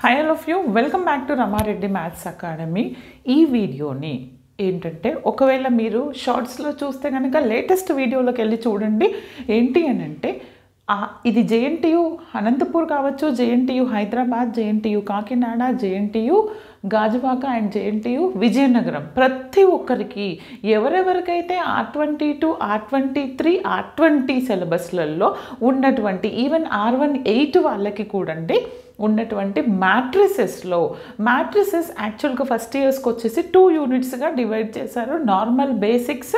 Hi all of you, welcome back to Ramareddy Maths Academy. ఈ వీడియోని ఏంటంటే ఒకవేళ మీరు షార్ట్స్లో చూస్తే కనుక లేటెస్ట్ వీడియోలోకి వెళ్ళి చూడండి. ఏంటి అని అంటే ఇది జేఎన్టీయు అనంతపూర్ కావచ్చు, JNTU Hyderabad, JNTU Kakinada, JNTU Gajuwaka and JNTU Vizianagaram ప్రతి ఒక్కరికి ఎవరెవరికైతే R22, R23, R20 సిలబస్లలో ఉన్నటువంటి ఈవెన్ R18 వాళ్ళకి కూడా ఉన్నటువంటి మ్యాట్రిసెస్ యాక్చువల్గా ఫస్ట్ ఇయర్స్కి వచ్చేసి 2 యూనిట్స్గా డివైడ్ చేశారు. Normal basics,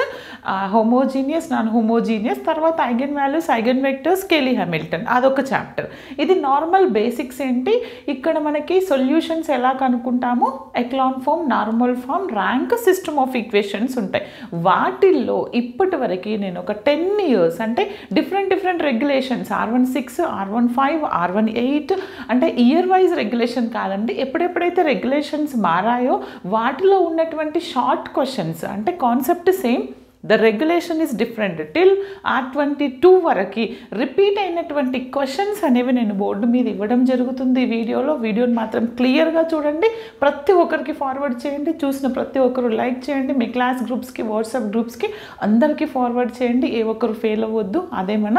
homogeneous, non homogeneous, తర్వాత eigen values, eigen vectors, Cayley Hamilton, అదొక చాప్టర్. ఇది నార్మల్ బేసిక్స్ ఏంటి, ఇక్కడ మనకి సొల్యూషన్స్ ఎలా కనుక్కుంటాము, echelon form, normal form, rank, system of equations ఉంటాయి. వాటిల్లో ఇప్పటి వరకు నేను ఒక 10 ఇయర్స్ అంటే different regulations R16, R15, R18 అంటే ఇయర్ వైజ్ రెగ్యులేషన్ కాదండి, ఎప్పుడెప్పుడైతే రెగ్యులేషన్స్ మారాయో వాటిలో ఉన్నటువంటి షార్ట్ క్వశ్చన్స్ అంటే concept same, the regulation is different. Till R22 వరకు రిపీట్ అయినటువంటి క్వశ్చన్స్ అనేవి నేను బోర్డు మీద ఇవ్వడం జరుగుతుంది ఈ వీడియోని మాత్రం క్లియర్గా చూడండి, ప్రతి ఒక్కరికి ఫార్వర్డ్ చేయండి, చూసిన ప్రతి ఒక్కరు లైక్ చేయండి, మీ క్లాస్ గ్రూప్స్కి, వాట్సాప్ గ్రూప్స్కి అందరికీ ఫార్వర్డ్ చేయండి, ఏ ఒక్కరు ఫెయిల్ అవ్వద్దు, అదే మన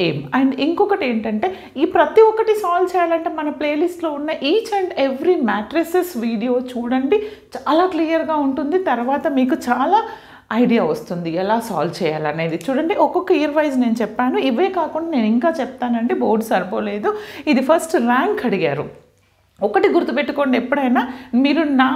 ఎయిమ్. అండ్ ఇంకొకటి ఏంటంటే ఈ ప్రతి ఒక్కటి సాల్వ్ చేయాలంటే మన ప్లేలిస్ట్లో ఉన్న each and every matrices video చూడండి, చాలా క్లియర్గా ఉంటుంది. తర్వాత మీకు చాలా ఐడియా వస్తుంది ఎలా సాల్వ్ చేయాలనేది. చూడండి, ఒక్కొక్క ఇయర్ వైజ్ నేను చెప్పాను, ఇవే కాకుండా నేను ఇంకా చెప్తానండి, బోర్డు సరిపోలేదు. ఇది ఫస్ట్ ర్యాంక్ అడిగారు. ఒకటి గుర్తుపెట్టుకోండి, ఎప్పుడైనా మీరు నా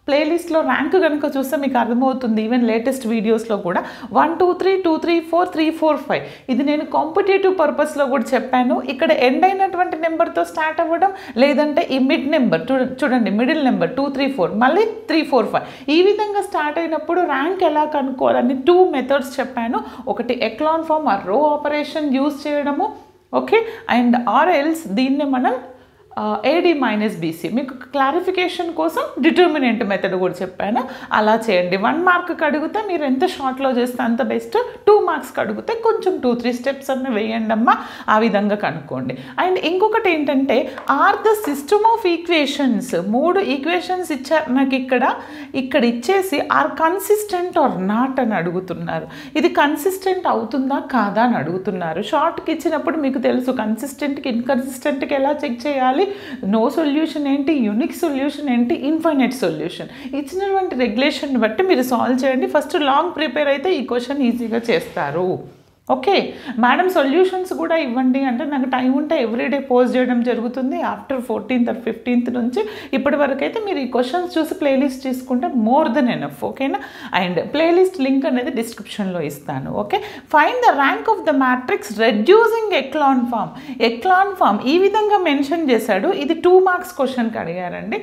ప్లేలిస్ట్లో ర్యాంక్ కనుక చూస్తే మీకు అర్థమవుతుంది. ఈవెన్ లేటెస్ట్ వీడియోస్లో కూడా 1, 2, 3, 2, 3, 4, 3, 4, 5 ఇది నేను కాంపిటేటివ్ పర్పస్లో కూడా చెప్పాను. ఇక్కడ ఎండ్ అయినటువంటి నెంబర్తో స్టార్ట్ అవ్వడం, లేదంటే ఈ మిడ్ నెంబర్ చూడండి, మిడిల్ నెంబర్ 2, 3, 4 మళ్ళీ 3, 4, 5 ఈ విధంగా స్టార్ట్ అయినప్పుడు ర్యాంక్ ఎలా కనుక్కోవాలని 2 మెథడ్స్ చెప్పాను. ఒకటి ఎక్లాన్ ఫామ్ ఆ రో ఆపరేషన్ యూజ్ చేయడము, ఓకే, అండ్ ఆర్ఎల్స్ దీన్ని మనం AD - BC. మీకు క్లారిఫికేషన్ కోసం డిటర్మినెంట్ మెథడ్ కూడా చెప్పాను, అలా చేయండి. 1 మార్క్కి అడిగితే మీరు ఎంత షార్ట్లో చేస్తే అంత బెస్ట్, 2 మార్క్స్కి అడిగితే కొంచెం 2-3 స్టెప్స్ అన్న వేయండి అమ్మా, ఆ విధంగా కనుక్కోండి. అండ్ ఇంకొకటి ఏంటంటే or the system of equations, 3 equations ఇచ్చారు నాకు ఇక్కడ ఇచ్చేసి ఆర్ కన్సిస్టెంట్ ఆర్ నాట్ అని అడుగుతున్నారు. ఇది కన్సిస్టెంట్ అవుతుందా కాదా అని అడుగుతున్నారు. షార్ట్కి ఇచ్చినప్పుడు మీకు తెలుసు కన్సిస్టెంట్కి ఇన్కన్సిస్టెంట్కి ఎలా చెక్ చేయాలి, నో సొల్యూషన్ ఏంటి, యూనిక్ సొల్యూషన్ ఏంటి, ఇన్ఫైనైట్ సొల్యూషన్. ఇచ్చినటువంటి రెగ్యులేషన్ బట్టి మీరు సాల్వ్ చేయండి. ఫస్ట్ లాంగ్ ప్రిపేర్ అయితే ఈ క్వశ్చన్ ఈజీగా చేస్తారు. ఓకే మేడం, సొల్యూషన్స్ కూడా ఇవ్వండి అంటే నాకు టైం ఉంటే ఎవ్రీడే పోస్ట్ చేయడం జరుగుతుంది. ఆఫ్టర్ 14th or 15th నుంచి ఇప్పటి వరకు అయితే మీరు ఈ క్వశ్చన్స్ చూసి ప్లేలిస్ట్ తీసుకుంటే మోర్ దెన్ ఎనఫ్, ఓకేనా. అండ్ ప్లేలిస్ట్ లింక్ అనేది డిస్క్రిప్షన్లో ఇస్తాను. Okay, find the rank of the matrix reducing echelon form ఈ విధంగా మెన్షన్ చేశాడు. ఇది 2 మార్క్స్ క్వశ్చన్కి అడిగారండి.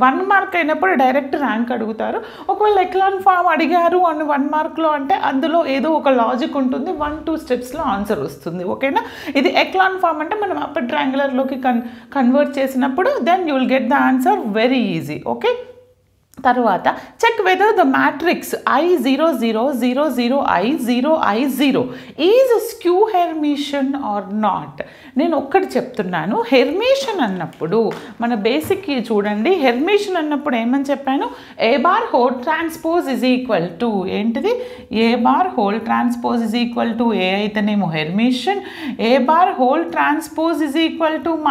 1 మార్క్ అయినప్పుడు డైరెక్ట్ ర్యాంక్ అడుగుతారు. ఒకవేళ ఎక్లాన్ ఫామ్ అడిగారు అని 1 మార్క్లో అంటే అందులో ఏదో ఒక లాజిక్ ఉంటుంది, 1-2 స్టెప్స్లో ఆన్సర్ వస్తుంది, ఓకేనా. ఇది ఎక్లాన్ ఫామ్ అంటే మనం అప్పర్ ట్రయాంగులర్లోకి కన్వర్ట్ చేసినప్పుడు then you will get the answer very easy. Okay, తర్వాత check whether the matrix I0000I0I0 is skew Hermitian or not. నేను ఒక్కటి చెప్తున్నాను, హెర్మిషన్ అన్నప్పుడు మన బేసిక్ చూడండి, హెర్మిషన్ అన్నప్పుడు ఏమని చెప్పాను, A bar whole transpose is equal to ఏంటిది, A bar whole transpose is equal to A అయితేనేమో హెర్మిషన్, A bar whole transpose is equal to -A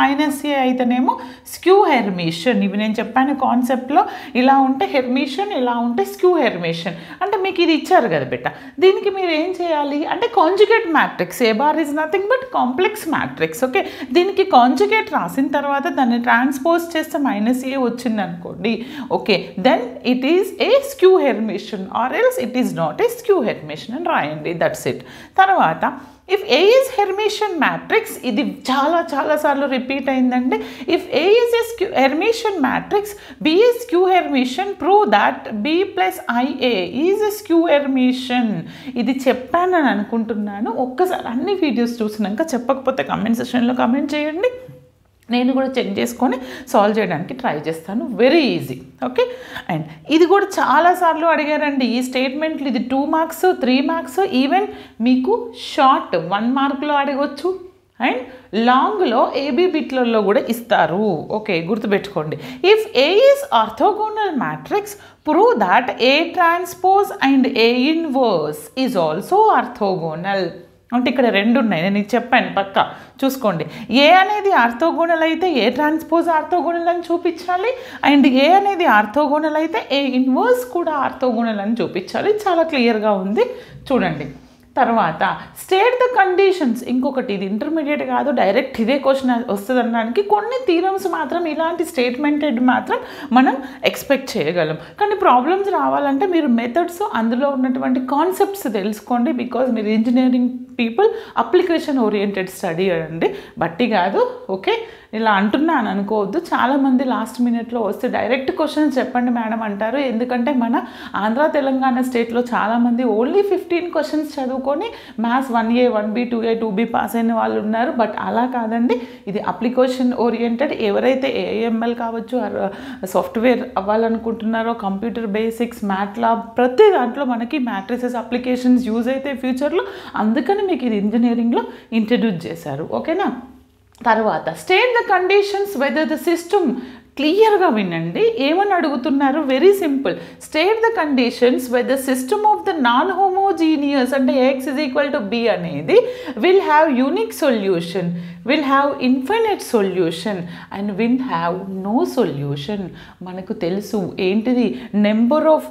అయితేనేమో స్క్యూ హెర్మిషన్. ఇవి నేను చెప్పాను కాన్సెప్ట్లో, ఇలా ఉంటే హెర్మిషన్, ఇలా ఉంటే స్క్యూ హెర్మిషన్. అంటే మీకు ఇది ఇచ్చారు కదా బిడ్డ, దీనికి మీరు ఏం చేయాలి అంటే conjugate matrix, A bar is nothing but complex matrix. Okay, దీనికి కాంజుగేట్ రాసిన తర్వాత దాన్ని ట్రాన్స్పోజ్ చేస్తే -A వచ్చింది అనుకోండి, okay, then it is a skew Hermitian or else it is not a skew Hermitian అని రాయండి, దట్స్ ఇట్. తర్వాత if A is Hermitian matrix, ఇది చాలా సార్లు రిపీట్ అయిందండి. If A is a Hermitian matrix, B is skew Hermitian, prove that B plus IA is a skew Hermitian. ఇది చెప్పానని అనుకుంటున్నాను. ఒక్కసారి అన్ని వీడియోస్ చూసినాక చెప్పకపోతే కామెంట్ సెక్షన్లో కామెంట్ చేయండి, నేను కూడా చెక్ చేసుకొని సాల్వ్ చేయడానికి ట్రై చేస్తాను, వెరీ ఈజీ. ఓకే, అండ్ ఇది కూడా చాలాసార్లు అడిగారండి ఈ స్టేట్మెంట్లు. ఇది 2 మార్క్స్, 3 మార్క్స్, ఈవెన్ మీకు షార్ట్ 1 మార్క్లో అడగవచ్చు, అండ్ లాంగ్లో ఏబీ బిట్లలో కూడా ఇస్తారు. ఓకే, గుర్తుపెట్టుకోండి. If A is orthogonal matrix prove that A transpose and A inverse is also orthogonal. అంటే ఇక్కడ రెండు ఉన్నాయి, నేను ఇది చెప్పాను పక్కా చూసుకోండి. ఏ అనేది ఆర్థోగోనల్ అయితే ఏ ట్రాన్స్పోజ్ ఆర్థోగోనల్ అని చూపించాలి, అండ్ ఏ అనేది ఆర్థోగోనల్ అయితే ఏ ఇన్వర్స్ కూడా ఆర్థోగోనల్ అని చూపించాలి. చాలా క్లియర్గా ఉంది చూడండి. తర్వాత స్టేట్ ద కండిషన్స్. ఇంకొకటి, ఇది ఇంటర్మీడియట్ కాదు, డైరెక్ట్ ఇదే క్వశ్చన్ వస్తుంది అనడానికి కొన్ని థీరమ్స్ మాత్రం ఇలాంటి స్టేట్మెంటెడ్ మాత్రం మనం ఎక్స్పెక్ట్ చేయగలం. కానీ ప్రాబ్లమ్స్ రావాలంటే మీరు మెథడ్స్ అందులో ఉన్నటువంటి కాన్సెప్ట్స్ తెలుసుకోండి. బికాజ్ మీరు engineering people application oriented study అండి, బట్టి కాదు. ఓకే, ఇలా అంటున్నాను అనుకోవద్దు. చాలామంది లాస్ట్ మినిట్లో వస్తే డైరెక్ట్ క్వశ్చన్స్ చెప్పండి మేడం అంటారు. ఎందుకంటే మన ఆంధ్ర తెలంగాణ స్టేట్లో చాలామంది ఓన్లీ 15 క్వశ్చన్స్ చదువుకొని maths 1A 1B 2A 2B pass అయిన వాళ్ళు ఉన్నారు. బట్ అలా కాదండి, ఇది అప్లికేషన్ ఓరియంటెడ్. ఎవరైతే ఏఎంఎల్ కావచ్చు, సాఫ్ట్వేర్ అవ్వాలనుకుంటున్నారో, కంప్యూటర్ బేసిక్స్, మ్యాట్లాబ్, ప్రతి దాంట్లో మనకి మ్యాట్రిసెస్ అప్లికేషన్స్ యూజ్ అయితే ఫ్యూచర్లో, అందుకని మీకు ఇది ఇంజనీరింగ్లో ఇంట్రడ్యూస్ చేశారు. ఓకేనా. తర్వాత state the conditions whether the system. క్లియర్గా వినండి ఏమని అడుగుతున్నారు. Very simple. State the conditions whether system of the non homogeneous అంటే x = b అనేది will have unique solution, will have infinite solution and will have no solution. మనకు తెలుసు ఏంటిది, number of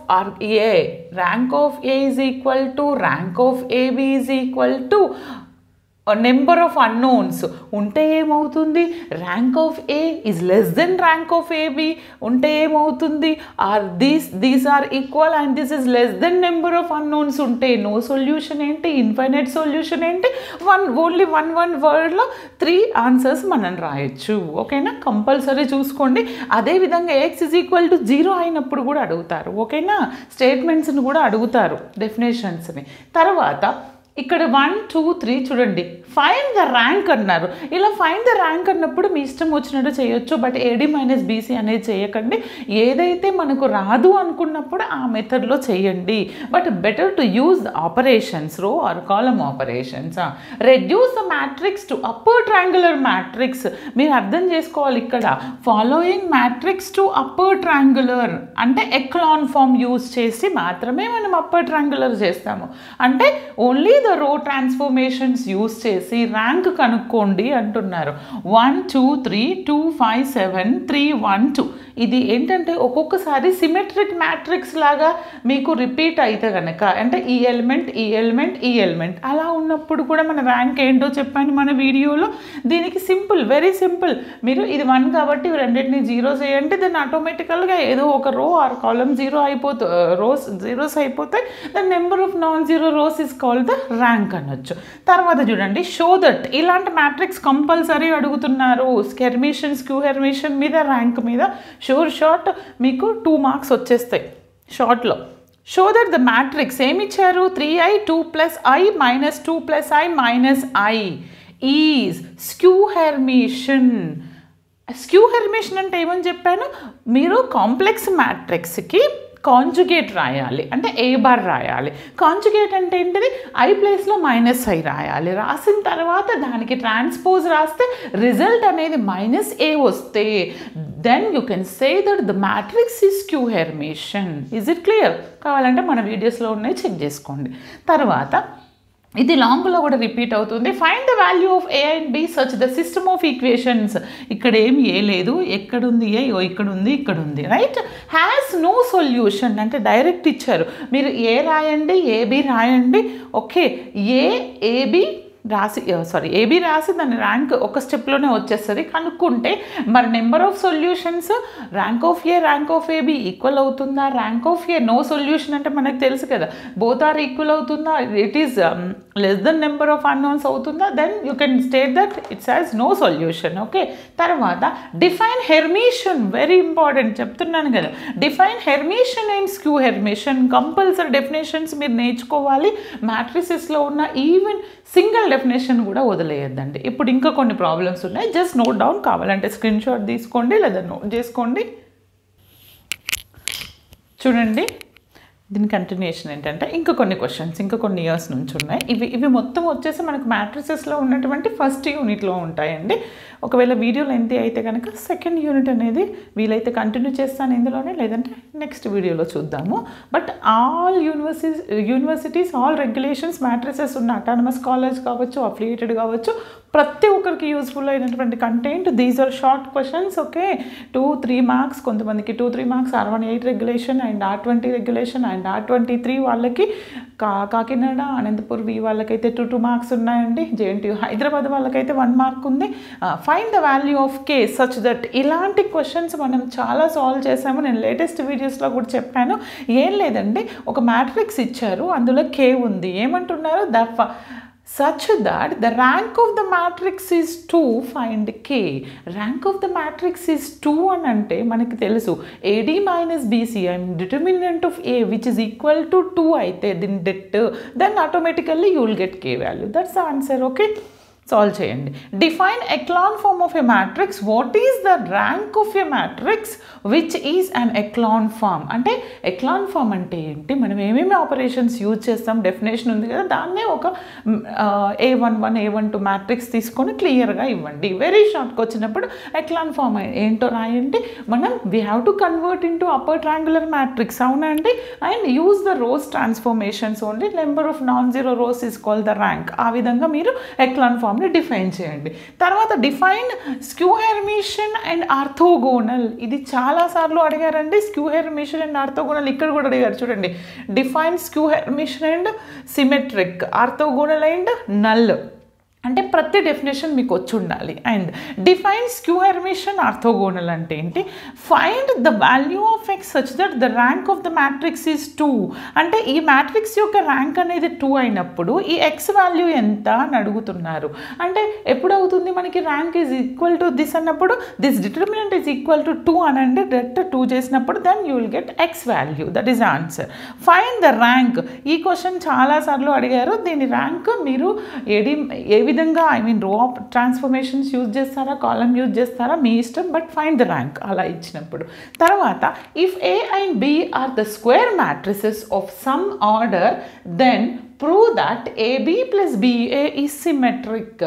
A, rank of A = rank of AB = number of unknowns. ఉంటే ఏమవుతుంది, rank of A is less than rank of AB. ఉంటే ఏమవుతుంది, or these are equal and this is less then number of unknowns. ఉంటే no solution ఏంటి, infinite solution ఏంటి, only one వర్డ్లో 3 answers మనం రాయొచ్చు. ఓకేనా, కంపల్సరీ చూసుకోండి. అదేవిధంగా x = 0 అయినప్పుడు కూడా అడుగుతారు. ఓకేనా, స్టేట్మెంట్స్ని కూడా అడుగుతారు, డెఫినేషన్స్ని. తర్వాత ఇక్కడ 1 2 3 చూడండి, ఫైండ్ ద ర్యాంక్ అన్నారు. ఇలా ఫైండ్ ద ర్యాంక్ అన్నప్పుడు మీ ఇష్టం వచ్చినట్టు చేయొచ్చు. బట్ AD - BC అనేది చేయకండి. ఏదైతే మనకు రాదు అనుకున్నప్పుడు ఆ మెథడ్లో చేయండి. But better to use the operations, రో are column operations. Reduce the matrix to upper triangular matrix. మీరు అర్థం చేసుకోవాలి, ఇక్కడ following matrix to upper triangular అంటే ఎక్లాన్ ఫామ్ యూజ్ చేసి మాత్రమే మనం అప్పర్ ట్రయాంగులర్ చేస్తాము. అంటే ఓన్లీ ద రో ట్రాన్స్ఫర్మేషన్స్ యూజ్ చేసి ర్యాంక్ కనుక్కోండి అంటున్నారు. 1 2 3 2 5 7 3 1 2. ఇది ఏంటంటే ఒక్కొక్కసారి సిమెట్రిక్ మ్యాట్రిక్స్ లాగా మీకు రిపీట్ అయితే కనుక, అంటే ఈ ఎలిమెంట్ అలా ఉన్నప్పుడు కూడా మన ర్యాంక్ ఏంటో చెప్పాను మన వీడియోలో. దీనికి సింపుల్, వెరీ సింపుల్. మీరు ఇది 1 కాబట్టి రెండింటిని 0 చేయండి, దాన్ని ఆటోమేటికల్గా ఏదో ఒక రో ఆర్ కాలమ్ 0 అయిపోతే, రోస్ జీరోస్ అయిపోతే the number of non zero rose is called the rank అనొచ్చు. తర్వాత చూడండి, షో దట్. ఇలాంటి మ్యాట్రిక్స్ కంపల్సరీ అడుగుతున్నారు. హెర్మిషన్, స్క్యూ హెర్మిషన్ మీద, ర్యాంక్ మీద షార్ట్ మీకు 2 మార్క్స్ వచ్చేస్తాయి షార్ట్లో. షో దట్ ద మ్యాట్రిక్స్ ఏమి ఇచ్చారు, 3i 2 + i - 2 + i - i is skew Hermitian. Skew Hermitian అంటే ఏమని చెప్పాను, మీరు కాంప్లెక్స్ మ్యాట్రిక్స్కి కాంజుగేట్ రాయాలి, అంటే ఏ బార్ రాయాలి. కాంజుగేట్ అంటే ఏంటిది, i ప్లేస్లో -i రాయాలి. రాసిన తర్వాత దానికి ట్రాన్స్పోజ్ రాస్తే రిజల్ట్ అనేది -a వస్తే then you can say that the matrix is skew Hermitian. Is it clear? కావాలంటే మన వీడియోస్లో ఉన్నాయి, చెక్ చేసుకోండి. తర్వాత ఇది లాంగ్లో కూడా రిపీట్ అవుతుంది. Find the value of A and B such the system of equations. ఇక్కడ ఏమి ఏ లేదు, ఎక్కడుంది ఏ, ఇక్కడ ఉంది రైట్. హ్యాస్ నో సొల్యూషన్ అంటే డైరెక్ట్ ఇచ్చారు, మీరు ఏ రాయండి, ఏబి రాయండి. ఓకే, ఏబి రాసి ఏబి రాసి దాని ర్యాంక్ ఒక స్టెప్లోనే వచ్చేస్తుంది. కనుక్కుంటే మరి number of solutions, rank of A, rank of AB equal అవుతుందా, rank of A no solution అంటే మనకు తెలుసు కదా, బోత్ ఆర్ ఈక్వల్ అవుతుందా, it is less then number of unknowns అవుతుందా, then you can state that it's has no solution. Okay, తర్వాత define Hermitian. Very important, చెప్తున్నాను కదా, define Hermitian and skew Hermitian. Compulsory definitions మీరు నేర్చుకోవాలి. మ్యాట్రిసెస్లో ఉన్న even single definition కూడా వదిలేయద్దండి. ఇప్పుడు ఇంకా కొన్ని ప్రాబ్లమ్స్ ఉన్నాయి, జస్ట్ నోట్ డౌన్, కావాలంటే స్క్రీన్ షాట్ తీసుకోండి లేదా నోట్ చేసుకోండి. చూడండి, దీని కంటిన్యూషన్ ఏంటంటే ఇంకా కొన్ని క్వశ్చన్స్ ఇంకా కొన్ని ఇయర్స్ నుంచి ఉన్నాయి. ఇవి మొత్తం వచ్చేసి మనకు మ్యాట్రిసెస్లో ఉన్నటువంటి ఫస్ట్ యూనిట్లో ఉంటాయండి. ఒకవేళ వీడియో లెంతీ అయితే కనుక సెకండ్ యూనిట్ అనేది వీలైతే కంటిన్యూ చేస్తాను ఇందులోనే, లేదంటే నెక్స్ట్ వీడియోలో చూద్దాము. But all universities all regulations matrices ఉన్న అటానమస్ కాలేజ్ కావచ్చు, అఫిలియేటెడ్ కావచ్చు, ప్రతి ఒక్కరికి యూస్ఫుల్ అయినటువంటి content. These are short questions. Okay, 2-3 marks, కొంతమందికి 2-3 marks R18 regulation and R20 regulation and R23 వాళ్ళకి కాకినాడ అనంతపూర్ వాళ్ళకైతే 2 మార్క్స్ ఉన్నాయండి. JNTU హైదరాబాద్ వాళ్ళకైతే 1 మార్క్ ఉంది. Find the value of K such that ఇలాంటి క్వశ్చన్స్ మనం చాలా సాల్వ్ చేసాము. నేను లేటెస్ట్ వీడియోస్లో కూడా చెప్పాను. ఏం లేదండి, ఒక మ్యాట్రిక్స్ ఇచ్చారు, అందులో K ఉంది. ఏమంటున్నారు? such that the rank of the matrix is 2, find K. Rank of the matrix is 2 అని అంటే మనకి తెలుసు AD minus BC and determinant of A which is equal to 2 అయితే దీని det, then automatically you will get K value. That's the answer. Okay, solve చేయండి. Define echelon form of a matrix. What is the rank of a matrix which is an echelon form. అంటే echelon form అంటే ఏంటి, మనం ఏమేమి operations use చేస్తాం, definition ఉంది కదా, దాన్నే ఒక A11 A12 మ్యాట్రిక్స్ తీసుకొని క్లియర్గా ఇవ్వండి. వెరీ షార్ట్కి వచ్చినప్పుడు ఎక్లాన్ ఫార్మ్ ఏంటో రాయండి. మనం we have to convert in to upper triangular matrix, అవునా అండి. And use the rose transformations only, number of non zero rose is called the rank. ఆ విధంగా మీరు ఎక్లాన్ ఫార్మ్ డిఫైన్ చేయండి. తర్వాత define skew Hermitian and orthogonal. ఇది చాలా సార్లు అడిగారండి. స్క్యూ హెర్మిషన్ అండ్ ఆర్థోగోనల్ ఇక్కడ కూడా అడిగారు. చూడండి, define skew Hermitian and symmetric, orthogonal and null. అంటే ప్రతి డెఫినేషన్ మీకు వచ్చి ఉండాలి. And define skew Hermitian orthogonal అంటే ఏంటి, find the value of X such that the rank of the matrix is 2. అంటే ఈ మ్యాట్రిక్స్ యొక్క ర్యాంక్ అనేది 2 అయినప్పుడు ఈ X వాల్యూ ఎంత అని అడుగుతున్నారు. అంటే ఎప్పుడు అవుతుంది మనకి rank is equal to this అన్నప్పుడు, this determinant is equal to 2 అనండి, డెట్ 2 చేసినప్పుడు then you will get X value. That is answer. Find the rank. ఈ క్వశ్చన్ చాలాసార్లు అడిగారు. దీని ర్యాంక్ మీరు ఏ విధంగా, I mean row transformations use చేస్తారా, కాలం యూజ్ చేస్తారా, మీ ఇష్టం. బట్ ఫైండ్ ద ర్యాంక్ అలా ఇచ్చినప్పుడు. తర్వాత if A and B are the square matrices of some order then prove that AB plus BA is symmetric.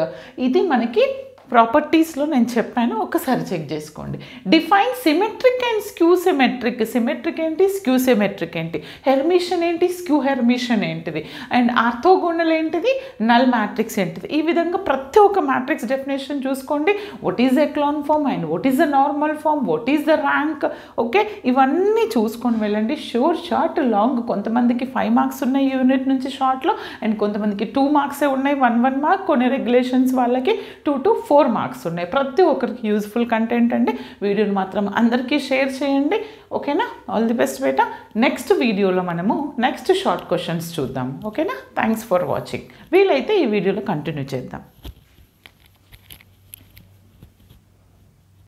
ఇది మనకి ప్రాపర్టీస్లో నేను చెప్పాను, ఒకసారి చెక్ చేసుకోండి. Define symmetric and skew symmetric. Symmetric ఏంటి, స్క్యూ సిమెట్రిక్ ఏంటి, హెర్మిషన్ ఏంటి, స్క్యూ హెర్మిషన్ ఏంటిది, అండ్ ఆర్థోగోనల్ ఏంటిది, నల్ మ్యాట్రిక్స్ ఏంటిది. ఈ విధంగా ప్రతి ఒక్క మ్యాట్రిక్స్ డెఫినేషన్ చూసుకోండి. What is echelon form and what is the normal form, what is the rank. Okay, ఇవన్నీ చూసుకొని వెళ్ళండి. షూర్ షార్ట్ లాంగ్, కొంతమందికి 5 మార్క్స్ ఉన్నాయి యూనిట్ నుంచి షార్ట్లో, అండ్ కొంతమందికి 2 మార్క్సే ఉన్నాయి, 1 మార్క్. కొన్ని రెగ్యులేషన్స్ వాళ్ళకి 2 to 4 మార్క్స్ ఉన్నాయి. ప్రతి ఒక్కరికి యూజ్ఫుల్ కంటెంట్ అండి. వీడియోని మాత్రం అందరికీ షేర్ చేయండి. ఓకేనా, all the best beta. Next వీడియోలో మనము నెక్స్ట్ షార్ట్ క్వశ్చన్స్ చూద్దాం. ఓకేనా, థ్యాంక్స్ ఫర్ వాచింగ్. వీలైతే ఈ వీడియోలో కంటిన్యూ చేద్దాం.